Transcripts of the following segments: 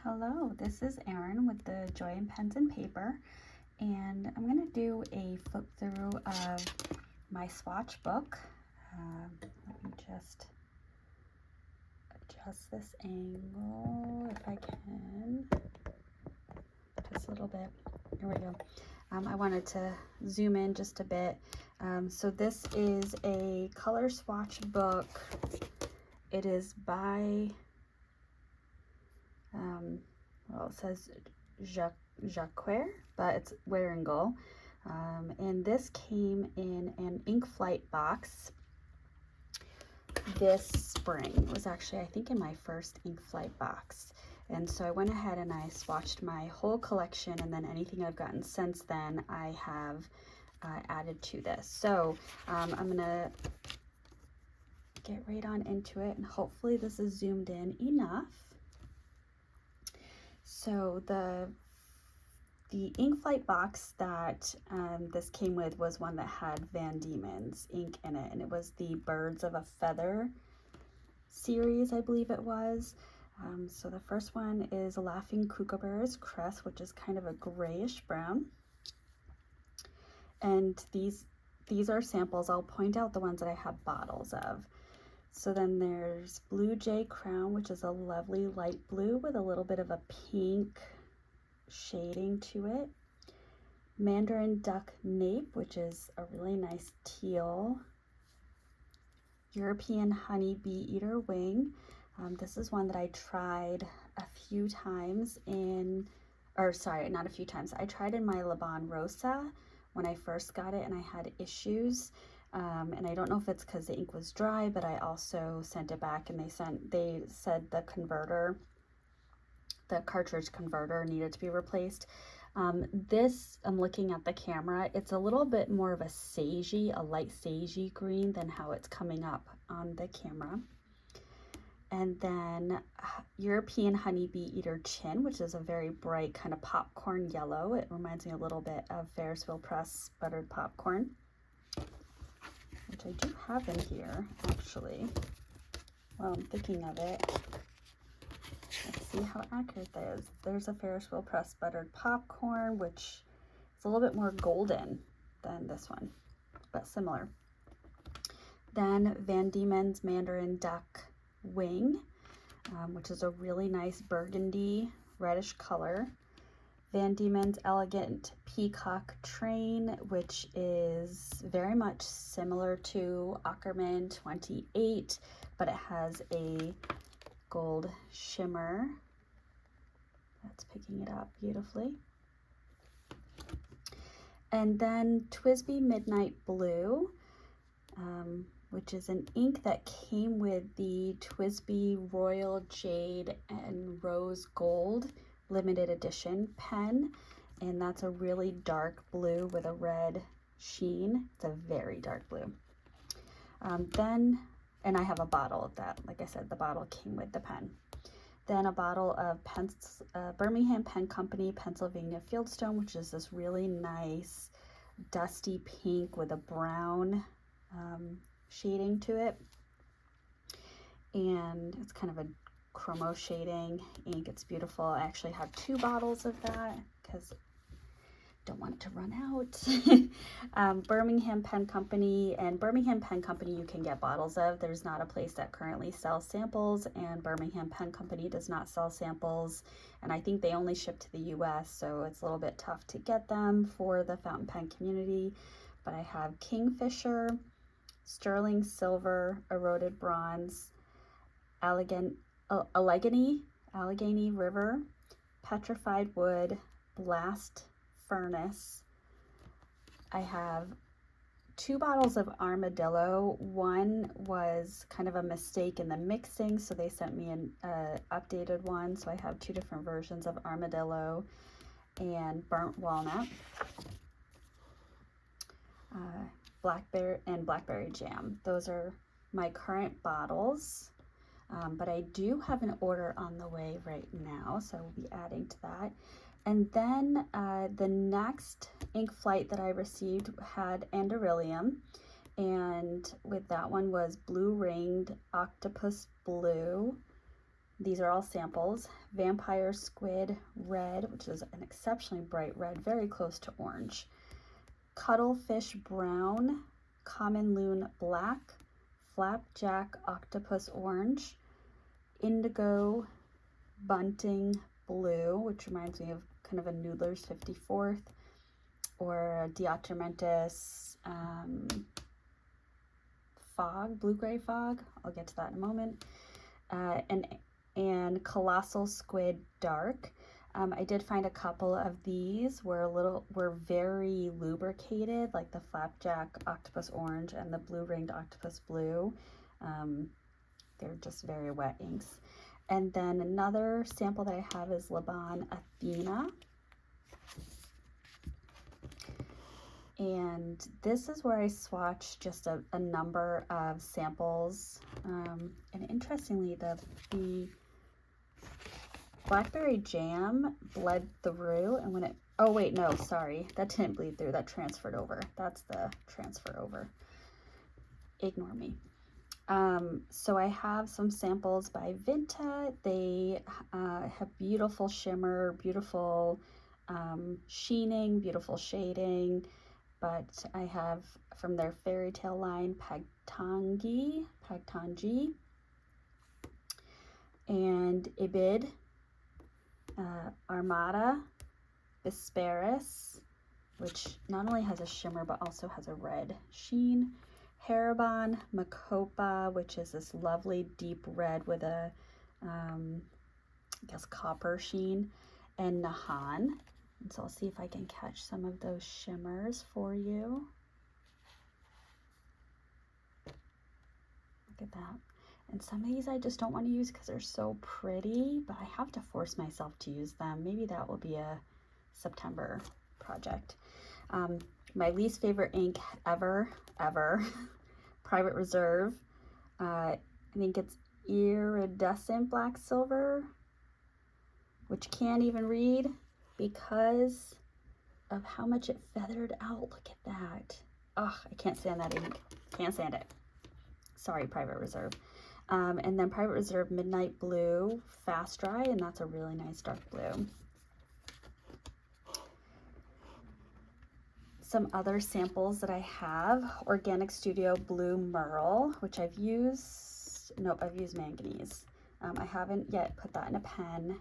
Hello, this is Erin with the Joy in Pens and Paper, and I'm going to do a flip through of my swatch book. Let me just adjust this angle if I can, just a little bit. Here we go. I wanted to zoom in just a bit. So this is a color swatch book. It is by well, it says Jacquer, but it's Wearingeul. And this came in an ink flight box this spring. It was actually, I think, in my first ink flight box. And so I went ahead and I swatched my whole collection, and then anything I've gotten since then I have added to this. So I'm gonna get right on into it, and hopefully this is zoomed in enough. So the ink flight box that this came with was one that had Van Diemen's ink in it, and it was the Birds of a Feather series, I believe it was. So the first one is Laughing Kookaburras Crest, which is kind of a grayish brown. And these are samples. I'll point out the ones that I have bottles of. So then there's Blue Jay Crown, which is a lovely light blue with a little bit of a pink shading to it. Mandarin Duck Nape, which is a really nice teal. European Honey Bee Eater Wing. This is one that I tried a few times in, or sorry, not a few times. I tried in my Laban Rosa when I first got it, and I had issues. And I don't know if it's because the ink was dry, but I also sent it back, and they said the converter, the cartridge converter, needed to be replaced. This, I'm looking at the camera, it's a little bit more of a light sagey green than how it's coming up on the camera. And then European Honeybee Eater Chin, which is a very bright kind of popcorn yellow. It reminds me a little bit of Ferris Wheel Press buttered popcorn, which I do have in here, actually. Well, I'm thinking of it. Let's see how accurate that is. There's a Ferris Wheel Press buttered popcorn, which is a little bit more golden than this one, but similar. Then Van Diemen's Mandarin Duck Wing, which is a really nice burgundy reddish color. Van Diemen's Elegant Peacock Train, which is very much similar to Ackerman 28, but it has a gold shimmer. That's picking it up beautifully. And then TWSBI Midnight Blue, which is an ink that came with the TWSBI Royal Jade and Rose Gold limited edition pen, and that's a really dark blue with a red sheen. It's a very dark blue. And I have a bottle of that. Like I said, the bottle came with the pen. Then a bottle of Birmingham Pen Company Pennsylvania Fieldstone, which is this really nice dusty pink with a brown shading to it. And it's kind of a chromo shading ink. It's beautiful. I actually have 2 bottles of that because don't want it to run out. Birmingham Pen Company, and Birmingham Pen Company you can get bottles of. There's not a place that currently sells samples, and Birmingham Pen Company does not sell samples, and I think they only ship to the US, so it's a little bit tough to get them for the fountain pen community. But I have Kingfisher, Sterling Silver, Eroded Bronze, Allegheny River, Petrified Wood, Blast Furnace. I have 2 bottles of Armadillo. One was kind of a mistake in the mixing, so they sent me an updated one. So I have 2 different versions of Armadillo and Burnt Walnut, Blackberry Jam. Those are my current bottles. But I do have an order on the way right now, so I will be adding to that. And then the next ink flight that I received had Anderillium, and with that one was Blue Ringed Octopus Blue, These are all samples. Vampire Squid Red, which is an exceptionally bright red, very close to orange. Cuttlefish Brown, Common Loon Black, Flapjack Octopus Orange, Indigo Bunting Blue, which reminds me of kind of a Noodler's 54th, or a Diatomentus Fog, Blue-Gray Fog. I'll get to that in a moment. And Colossal Squid Dark. I did find a couple of these were very lubricated, like the Flapjack Octopus Orange and the Blue Ringed Octopus Blue. They're just very wet inks. And then another sample that I have is Laban Athena. And this is where I swatched just a number of samples. And interestingly, the Blackberry Jam bled through, and when it, oh wait, no, sorry, that didn't bleed through, that transferred over. That's the transfer over. Ignore me. So I have some samples by Vinta. They have beautiful shimmer, beautiful sheening, beautiful shading, but I have from their fairy tale line Pagtangi, and Ibid, Armada, Bisparis, which not only has a shimmer but also has a red sheen, Haraban, Macopa, which is this lovely deep red with a, I guess, copper sheen, and Nahan. And so I'll see if I can catch some of those shimmers for you. Look at that. And some of these I just don't want to use because they're so pretty, but I have to force myself to use them. Maybe that will be a September project. My least favorite ink ever, Private Reserve. I think it's iridescent black silver, which can't even read because of how much it feathered out. Look at that. Ugh, I can't stand that ink. Can't stand it. Sorry, Private Reserve. And then Private Reserve Midnight Blue Fast Dry, and that's a really nice dark blue. Some other samples that I have, Organic Studio Blue Merle, which I've used, nope, I've used manganese. I haven't yet put that in a pen.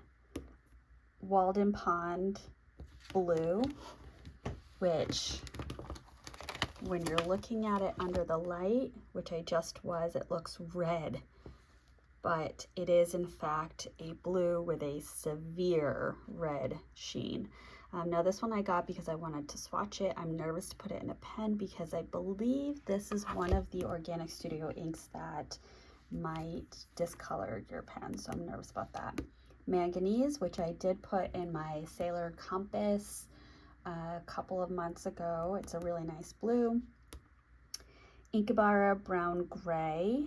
Walden Pond Blue, which when you're looking at it under the light, which I just was, it looks red, but it is in fact a blue with a severe red sheen. Now this one I got because I wanted to swatch it. I'm nervous to put it in a pen because I believe this is one of the Organic Studio inks that might discolor your pen, so I'm nervous about that. Manganese, which I did put in my Sailor Compass a couple of months ago. It's a really nice blue. Inkabara Brown Gray.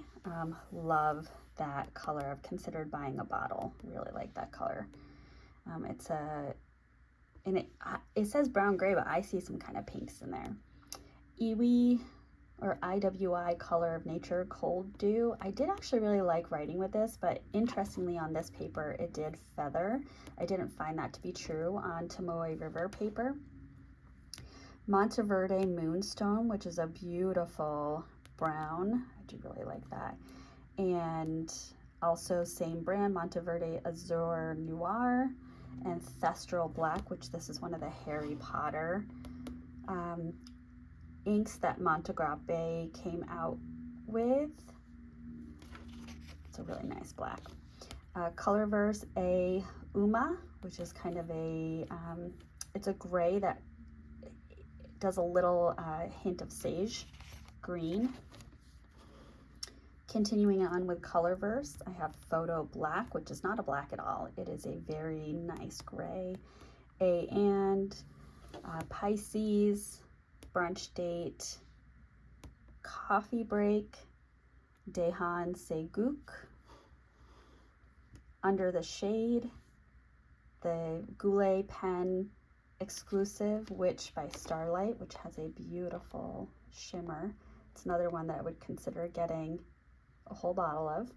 Love that color. I've considered buying a bottle. Really like that color. It's a, and it says brown gray, but I see some kind of pinks in there. Iwi or IWI Color of Nature Cold Dew. I did actually really like writing with this, but interestingly on this paper it did feather. I didn't find that to be true on Tomoe River paper. Monteverde Moonstone, which is a beautiful brown. I do really like that. And also same brand, Monteverde Azure Noir and Thestral Black, which this is one of the Harry Potter inks that Montegrappe came out with. It's a really nice black. Colorverse A Uma, which is kind of a, it's a gray that does a little hint of sage green. Continuing on with Colorverse, I have Photo Black, which is not a black at all. It is a very nice gray. And Pisces, Brunch Date, Coffee Break, Dehan Seguk, Under the Shade, the Goulet Pen Exclusive Witch by Starlight, which has a beautiful shimmer. It's another one that I would consider getting a whole bottle of.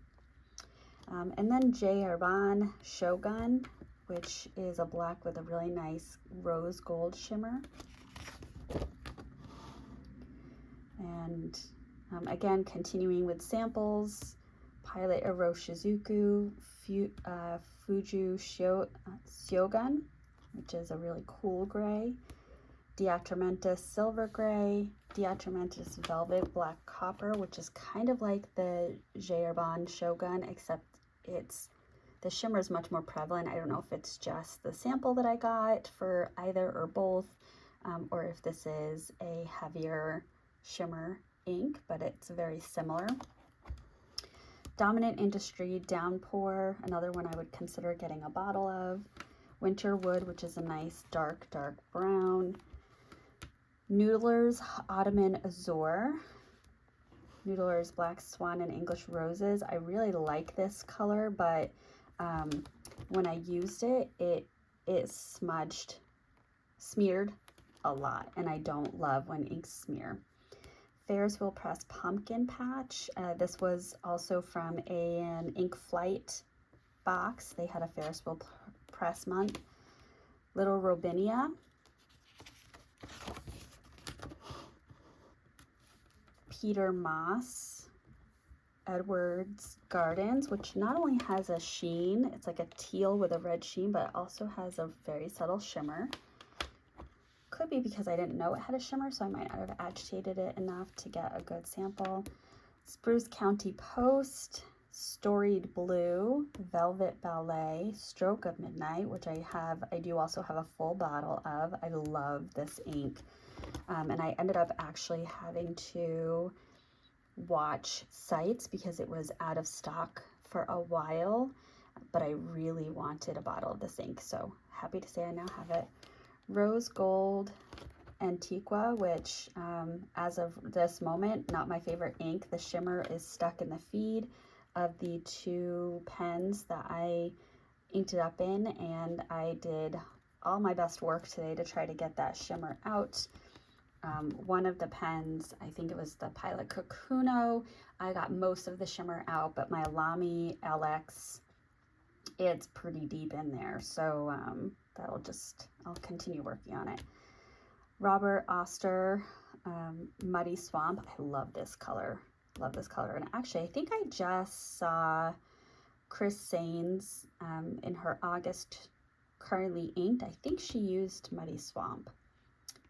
And then J. Arbonne Shogun, which is a black with a really nice rose gold shimmer. And again, continuing with samples, Pilot Iroshizuku, Fuju Shogun, which is a really cool gray, Diatramentus Silver Gray, Diatramentus Velvet Black Copper, which is kind of like the J. Arbonne Shogun, except the shimmer is much more prevalent. I don't know if it's just the sample that I got for either or both, or if this is a heavier shimmer ink, but it's very similar. Dominant Industry Downpour, another one I would consider getting a bottle of. Winter Wood, which is a nice dark brown. Noodler's Ottoman Azure. Noodler's Black Swan and English Roses. I really like this color, but when I used it, it smeared a lot, and I don't love when inks smear. Ferris Wheel Press Pumpkin Patch. This was also from an Ink Flight box. They had a Ferris Wheel Press month. Little Robinia. Peter Moss Edwards Gardens, which not only has a sheen, it's like a teal with a red sheen, but it also has a very subtle shimmer. Could be because I didn't know it had a shimmer, so I might not have agitated it enough to get a good sample. Spruce County Post, Storied Blue, Velvet Ballet, Stroke of Midnight, which I do also have a full bottle of. I love this ink. And I ended up actually having to watch sites because it was out of stock for a while, but I really wanted a bottle of this ink, so happy to say I now have it. Rose Gold Antiqua, which as of this moment, not my favorite ink. The shimmer is stuck in the feed of the two pens that I inked it up in, and I did all my best work today to try to get that shimmer out. One of the pens, I think it was the Pilot Kakuno, I got most of the shimmer out, but my Lamy LX, it's pretty deep in there, so I'll continue working on it. Robert Oster Muddy Swamp. I love this color. And actually, I think I just saw Chris Sains in her August Currently Inked. I think she used Muddy Swamp.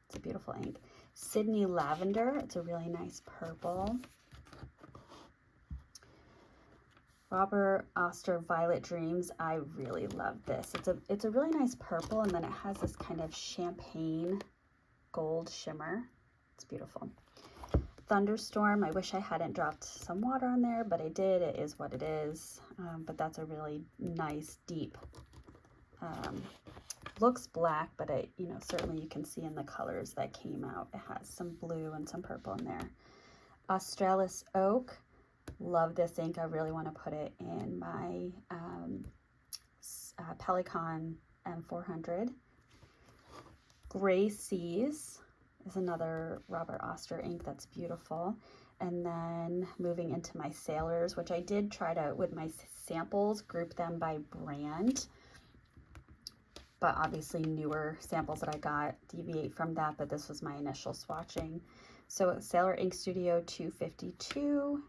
It's a beautiful ink. Sydney Lavender. It's a really nice purple. Robert Oster Violet Dreams. I really love this. It's a really nice purple, and then it has this kind of champagne gold shimmer. It's beautiful. Thunderstorm. I wish I hadn't dropped some water on there, but I did. It is what it is. But that's a really nice, deep. Looks black, but certainly you can see in the colors that came out. It has some blue and some purple in there. Australis Oak. Love this ink. I really want to put it in my Pelican M400. Gray Seas is another Robert Oster ink that's beautiful. And then moving into my Sailors, which I did try to, with my samples, group them by brand. But obviously newer samples that I got deviate from that, but this was my initial swatching. So Sailor Ink Studio 252,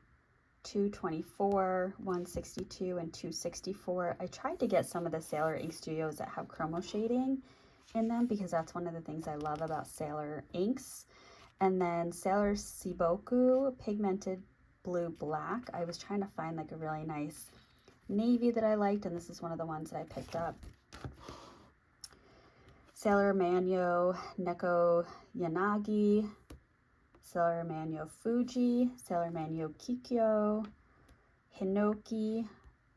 224, 162, and 264. I tried to get some of the Sailor Ink Studios that have chromo shading in them because that's one of the things I love about Sailor inks. And then Sailor Siboku Pigmented Blue Black. I was trying to find like a really nice navy that I liked, and this is one of the ones that I picked up. Sailor Manyo Neko Yanagi, Sailor Manyo Fuji, Sailor Manyo Kikyo, Hinoki,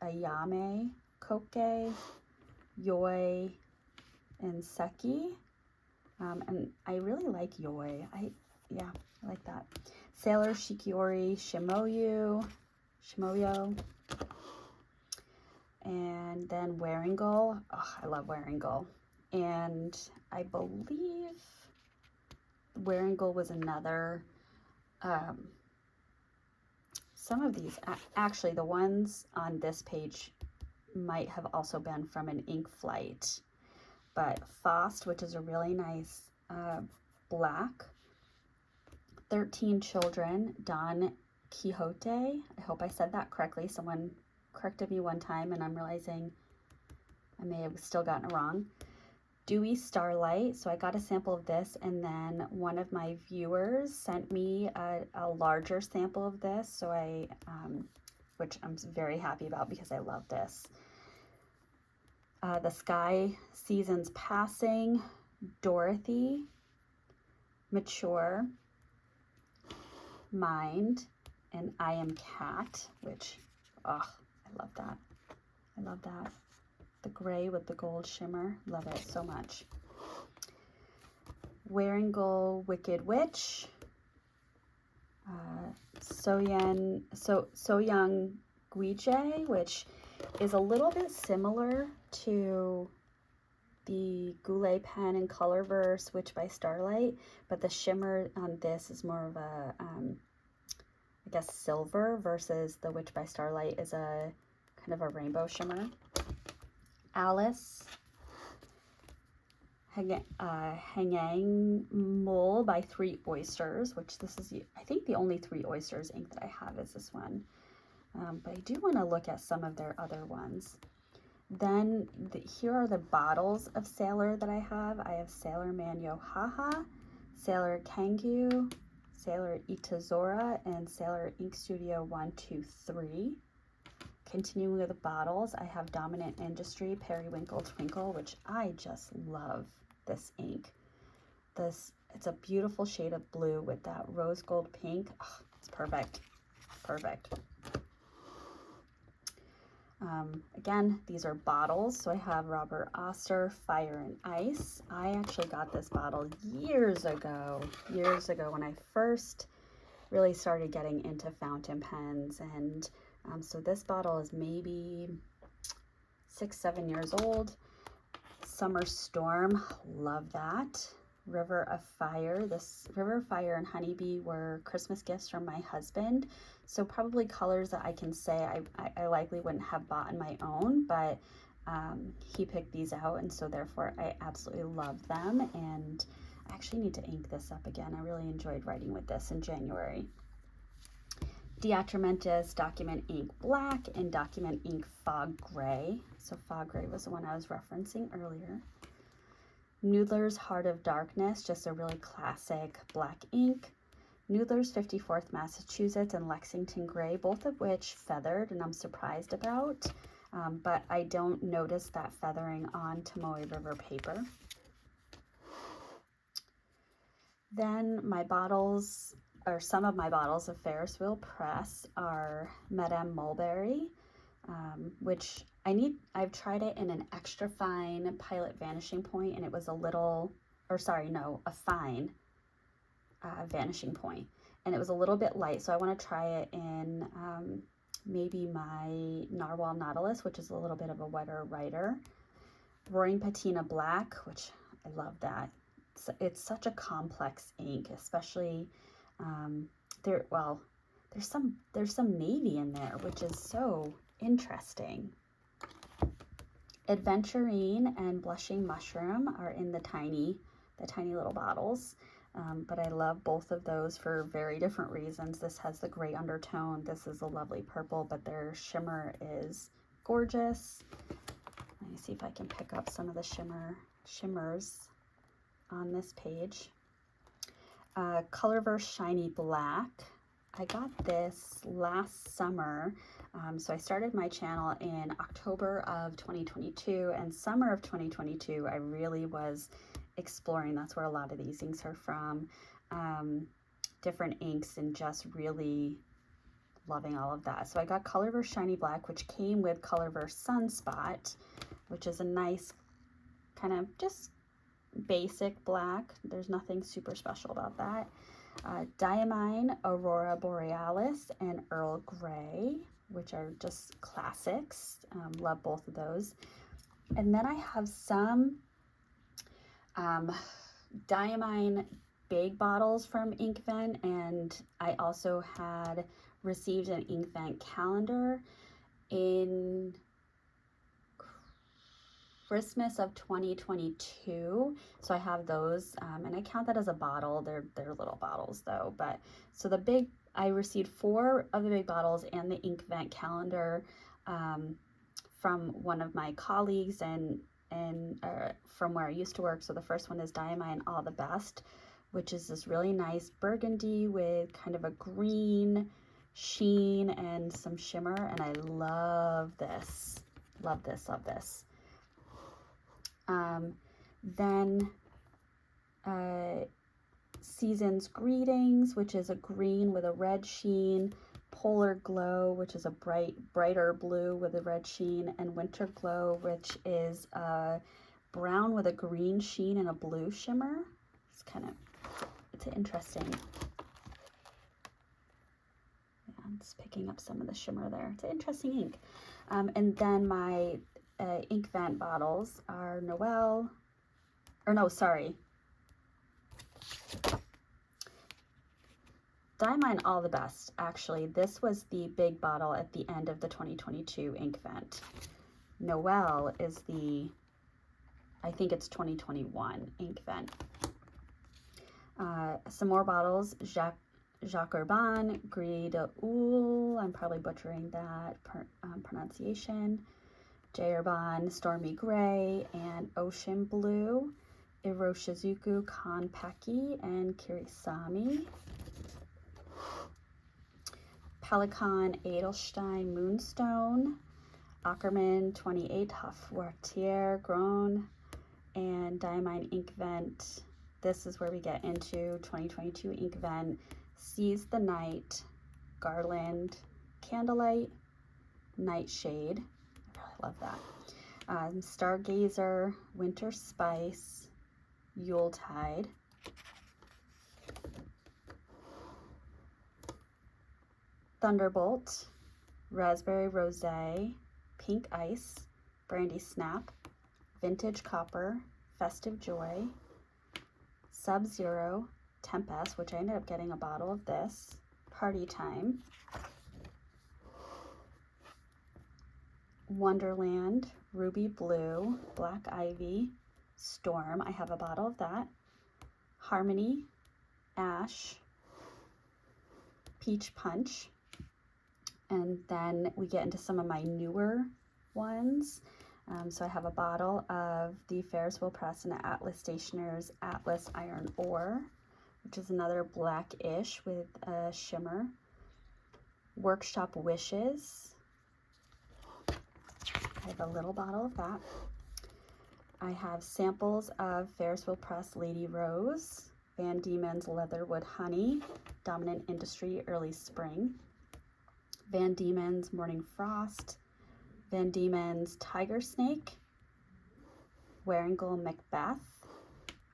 Ayame, Koke, Yoi, and Seki. And I really like Yoi. I like that. Sailor Shikiori Shimoyo, and then Wearingeul. Oh, I love Wearingeul. And I believe Wearingeul was another some of these, actually the ones on this page might have also been from an ink flight, but Fost, which is a really nice black. 13 Children, Don Quixote. I hope I said that correctly. Someone corrected me one time and I'm realizing I may have still gotten it wrong. Dewy Starlight. So I got a sample of this, and then one of my viewers sent me a larger sample of this. So which I'm very happy about because I love this. The Sky Seasons Passing, Dorothy, Mature, Mind, and I Am Cat, which, oh, I love that. I love that. The gray with the gold shimmer, love it so much. Wearingeul Wicked Witch, So Young Guije, which is a little bit similar to the Goulet pen and Colorverse Witch by Starlight, but the shimmer on this is more of a, I guess, silver, versus the Witch by Starlight is a kind of a rainbow shimmer. Alice, Hangang Mole by 3 Oysters, which this is, I think, the only 3 Oysters ink that I have is this one. But I do want to look at some of their other ones. Then here are the bottles of Sailor that I have. I have Sailor Manyo Haha, Sailor Kangoo, Sailor Itazora, and Sailor Ink Studio 123. Continuing with the bottles, I have Dominant Industry Periwinkle Twinkle, which I just love this ink. It's a beautiful shade of blue with that rose gold pink. Oh, it's perfect. Perfect. Again, these are bottles. So I have Robert Oster Fire and Ice. I actually got this bottle years ago when I first really started getting into fountain pens. And so this bottle is maybe 6-7 years old. Summer Storm, love that. River of Fire. This River of Fire and Honeybee were Christmas gifts from my husband. So probably colors that I can say I likely wouldn't have bought on my own, but he picked these out, and so therefore I absolutely love them. And I actually need to ink this up again. I really enjoyed writing with this in January. Diatramentis Document Ink Black and Document Ink Fog Gray. So Fog Gray was the one I was referencing earlier. Noodler's Heart of Darkness, just a really classic black ink. Noodler's 54th Massachusetts and Lexington Gray, both of which feathered, and I'm surprised about, but I don't notice that feathering on Tomoe River paper. Then my bottles, or some of my bottles of Ferris Wheel Press, are Madame Mulberry, which I've tried it in an extra fine Pilot Vanishing Point, and it was a little, or sorry, no, a fine Vanishing Point, and it was a little bit light, so I want to try it in maybe my Narwhal Nautilus, which is a little bit of a wetter writer. Roaring Patina Black, which I love that. It's such a complex ink, especially there's some navy in there, which is so interesting. Adventurine and Blushing Mushroom are in the tiny little bottles, but I love both of those for very different reasons. This has the gray undertone, this is a lovely purple, but their shimmer is gorgeous. Let me see if I can pick up some of the shimmers on this page. Colorverse Shiny Black. I got this last summer. So I started my channel in October of 2022, and summer of 2022, I really was exploring. That's where a lot of these inks are from. Different inks, and just really loving all of that. So I got Colorverse Shiny Black, which came with Colorverse Sunspot, which is a nice kind of just basic black. There's nothing super special about that. Diamine, Aurora Borealis, and Earl Grey, which are just classics. Love both of those. And then I have some Diamine big bottles from Inkvent, and I also had received an Inkvent calendar in Christmas of 2022, so I have those, and I count that as a bottle. They're little bottles though, but so I received 4 of the big bottles and the Inkvent calendar from one of my colleagues and from where I used to work. So the first one is Diamine All the Best, which is this really nice burgundy with kind of a green sheen and some shimmer, and I love this. Love this, love this. Then Season's Greetings, which is a green with a red sheen, Polar Glow, which is a brighter blue with a red sheen, and Winter Glow, which is a brown with a green sheen and a blue shimmer. It's interesting. Yeah, I'm just picking up some of the shimmer there. It's an interesting ink. And then my Inkvent bottles are Diamine All the Best. Actually, this was the big bottle at the end of the 2022 Inkvent. Noel is I think it's 2021 Inkvent. Some more bottles, Jacques Urban, Gris de Oul, I'm probably butchering that pronunciation, J. Urban, Stormy Gray, and Ocean Blue, Iroshizuku Konpeki, and Kirisami. Pelican Edelstein Moonstone, Ackerman 28 Hofwartier Grown, and Diamine Inkvent. This is where we get into 2022 Inkvent. Seize the Night, Garland, Candlelight, Nightshade. I really love that. Stargazer, Winter Spice, Yuletide. Thunderbolt, Raspberry Rosé, Pink Ice, Brandy Snap, Vintage Copper, Festive Joy, Sub-Zero, Tempest, which I ended up getting a bottle of this, Party Time, Wonderland, Ruby Blue, Black Ivy, Storm, I have a bottle of that, Harmony, Ash, Peach Punch, and then we get into some of my newer ones. So I have a bottle of the Ferris Wheel Press and Atlas Stationer's Atlas Iron Ore, which is another blackish with a shimmer. Workshop Wishes. I have a little bottle of that. I have samples of Ferris Wheel Press Lady Rose, Van Diemen's Leatherwood Honey, Dominant Industry Early Spring, Van Diemen's Morning Frost, Van Diemen's Tiger Snake, Wearingeul Macbeth,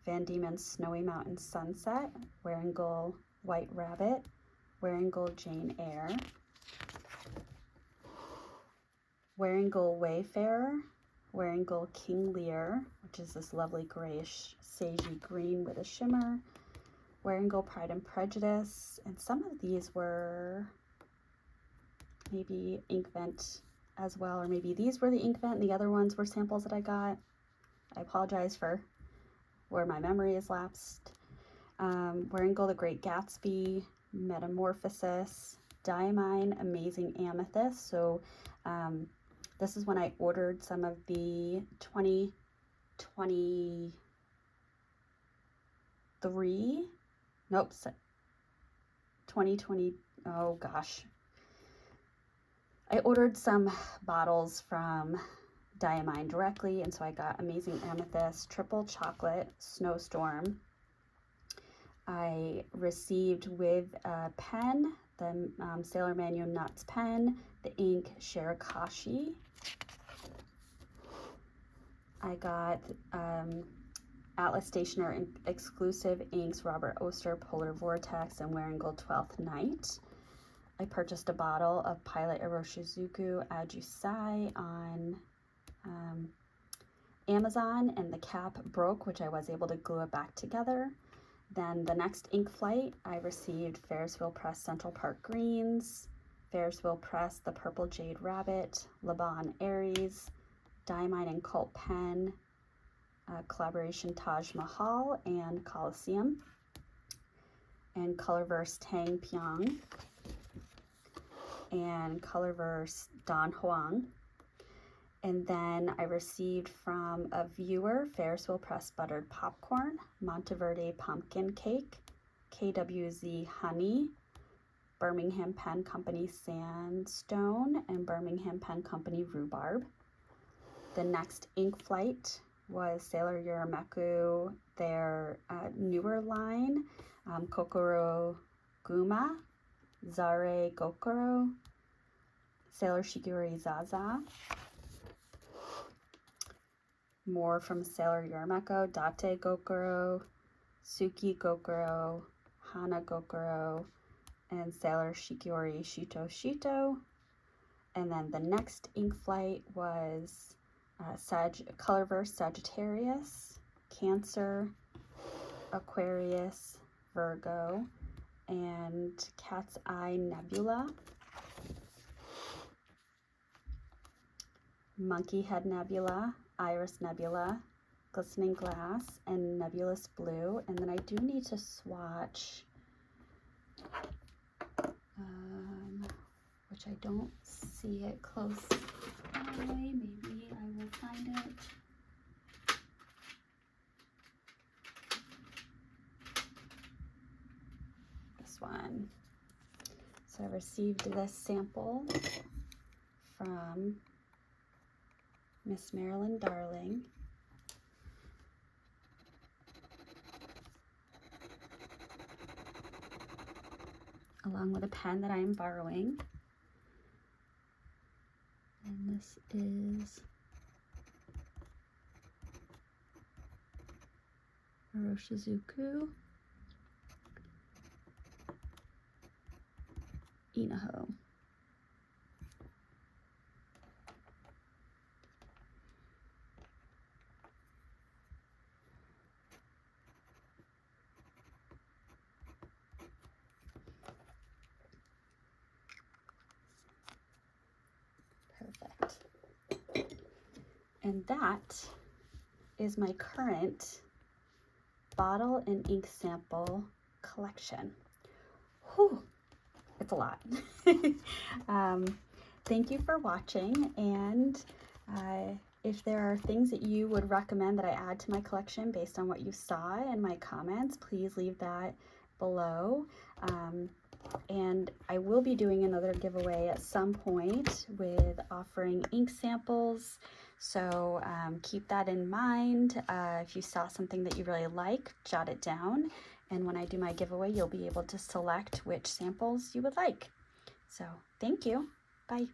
Van Diemen's Snowy Mountain Sunset, Wearingeul White Rabbit, Wearingeul Jane Eyre, Wearingeul Wayfarer, Wearingeul King Lear, which is this lovely grayish sagey green with a shimmer, Wearingeul Pride and Prejudice, and some of these were maybe Inkvent as well, or maybe these were the Inkvent and the other ones were samples that I got. I apologize for where my memory is lapsed. Wearingeul The Great Gatsby, Metamorphosis, Diamine Amazing Amethyst. So this is when I ordered some of the 2023, nope, 2020, oh gosh. I ordered some bottles from Diamine directly, and so I got Amazing Amethyst, Triple Chocolate, Snowstorm. I received with a pen, the Sailor Manu Nuts pen, the ink Shirakashi. I got Atlas Stationer exclusive inks, Robert Oster, Polar Vortex, and Wearingeul 12th Night. I purchased a bottle of Pilot Iroshizuku Ajusai on Amazon, and the cap broke, which I was able to glue it back together. Then the next ink flight, I received Ferris Wheel Press Central Park Greens, Ferris Wheel Press, the Purple Jade Rabbit, Laban Aries, Diamine Inkvent pen, collaboration Taj Mahal and Coliseum, and Colorverse Tang Pyong, and Colorverse Don Huang. And then I received from a viewer Ferris Wheel Press Buttered Popcorn, Monteverde Pumpkin Cake, KWZ Honey, Birmingham Pen Company Sandstone, and Birmingham Pen Company Rhubarb. The next ink flight was Sailor Yurameku, their newer line, Kokoro Guma, Zare Gokoro, Sailor Shiguri Zaza. More from Sailor Yurameku, Date Gokoro, Suki Gokoro, Hana Gokoro, and Sailor Shiguri Shito. And then the next ink flight was Colorverse Sagittarius, Cancer, Aquarius, Virgo, and Cat's Eye Nebula, Monkey Head Nebula, Iris Nebula, Glistening Glass, and Nebulous Blue. And then I do need to swatch, which I don't see it close by. Maybe I will find it. This one. So I received this sample from Miss Marilyn Darling. Along with a pen that I am borrowing. And this is Aroshizuku Inaho. Perfect. And that is my current bottle and ink sample collection. Whew, it's a lot. Thank you for watching, and if there are things that you would recommend that I add to my collection based on what you saw in my comments, please leave that below. And I will be doing another giveaway at some point with offering ink samples, so keep that in mind. If you saw something that you really like, jot it down, and when I do my giveaway, you'll be able to select which samples you would like. So thank you. Bye.